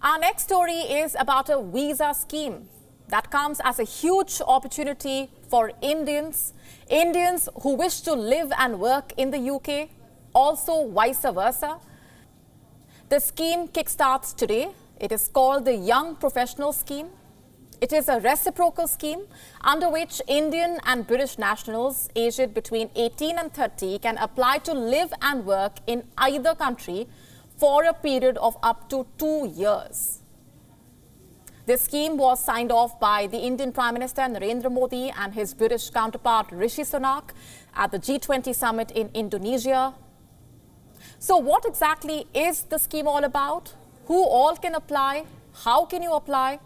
Our next story is about a visa scheme that comes as a huge opportunity for Indians who wish to live and work in the UK, also vice versa. The scheme kickstarts today. It is called the Young Professional Scheme. It is a reciprocal scheme under which Indian and British nationals aged between 18 and 30 can apply to live and work in either country for a period of up to 2 years. This scheme was signed off by the Indian Prime Minister Narendra Modi and his British counterpart Rishi Sunak at the G20 summit in Indonesia. So what exactly is the scheme all about? Who all can apply? How can you apply?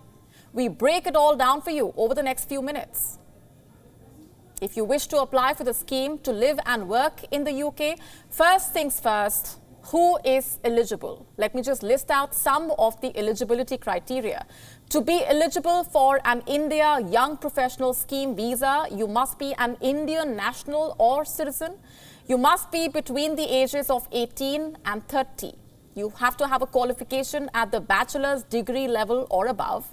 We break it all down for you over the next few minutes. If you wish to apply for the scheme to live and work in the UK, first things first, who is eligible? Let me just list out some of the eligibility criteria. To be eligible for an India Young Professional Scheme visa, you must be an Indian national or citizen. You must be between the ages of 18 and 30. You have to have a qualification at the bachelor's degree level or above.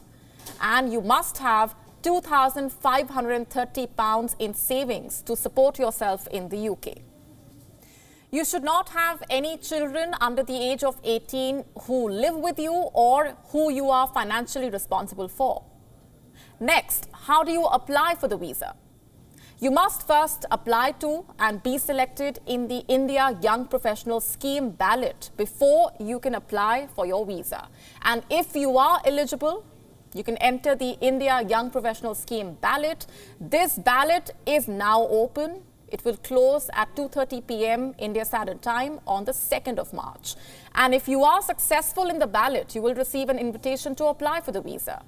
And you must have £2,530 in savings to support yourself in the UK. You should not have any children under the age of 18 who live with you or who you are financially responsible for. Next, how do you apply for the visa? You must first apply to and be selected in the India Young Professional Scheme ballot before you can apply for your visa. And if you are eligible, you can enter the India Young Professional Scheme ballot. This ballot is now open. It will close at 2:30 p.m. India Standard Time on the 2nd of March. And if you are successful in the ballot, you will receive an invitation to apply for the visa.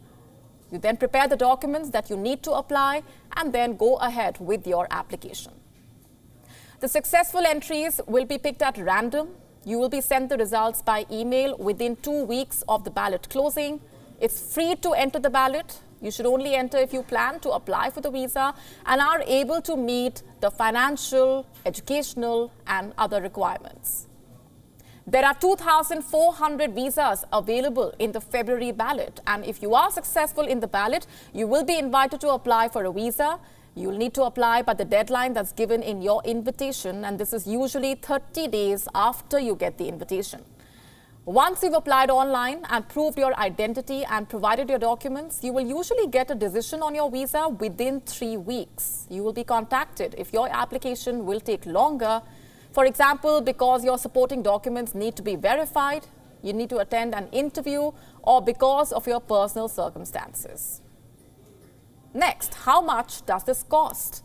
You then prepare the documents that you need to apply and then go ahead with your application. The successful entries will be picked at random. You will be sent the results by email within 2 weeks of the ballot closing. It's free to enter the ballot. You should only enter if you plan to apply for the visa and are able to meet the financial, educational, and other requirements. There are 2,400 visas available in the February ballot, and if you are successful in the ballot, you will be invited to apply for a visa. You will need to apply by the deadline that's given in your invitation, and this is usually 30 days after you get the invitation. Once you've applied online and proved your identity and provided your documents, you will usually get a decision on your visa within 3 weeks. You will be contacted if your application will take longer. For example, because your supporting documents need to be verified, you need to attend an interview, or because of your personal circumstances. Next, how much does this cost?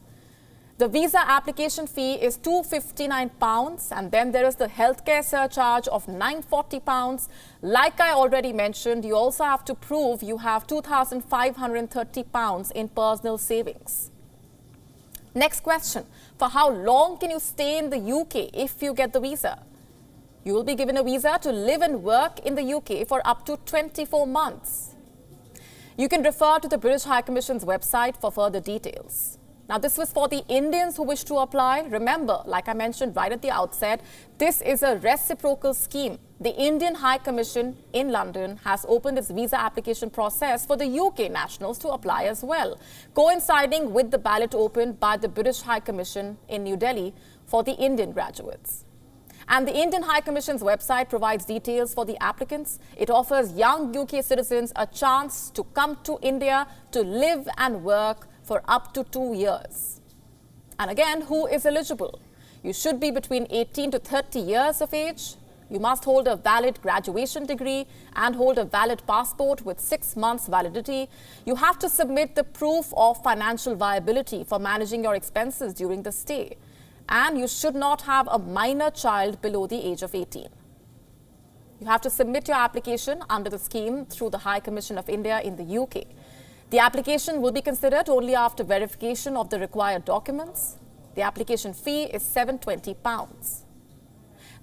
The visa application fee is £259, and then there is the healthcare surcharge of £940. Like I already mentioned, you also have to prove you have £2,530 in personal savings. Next question, for how long can you stay in the UK if you get the visa? You will be given a visa to live and work in the UK for up to 24 months. You can refer to the British High Commission's website for further details. Now, this was for the Indians who wish to apply. Remember, like I mentioned right at the outset, this is a reciprocal scheme. The Indian High Commission in London has opened its visa application process for the UK nationals to apply as well, coinciding with the ballot opened by the British High Commission in New Delhi for the Indian graduates. And the Indian High Commission's website provides details for the applicants. It offers young UK citizens a chance to come to India to live and work for up to 2 years. And again, who is eligible? You should be between 18 to 30 years of age. You must hold a valid graduation degree and hold a valid passport with 6 months validity. You have to submit the proof of financial viability for managing your expenses during the stay. And you should not have a minor child below the age of 18. You have to submit your application under the scheme through the High Commission of India in the UK. The application will be considered only after verification of the required documents. The application fee is £720.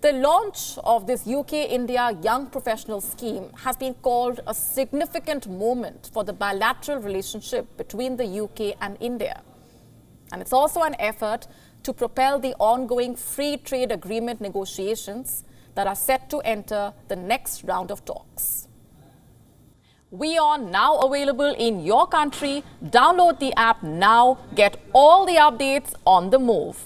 The launch of this UK-India Young Professional Scheme has been called a significant moment for the bilateral relationship between the UK and India. And it's also an effort to propel the ongoing free trade agreement negotiations that are set to enter the next round of talks. WION now available in your country. Download the app now. Get all the updates on the move.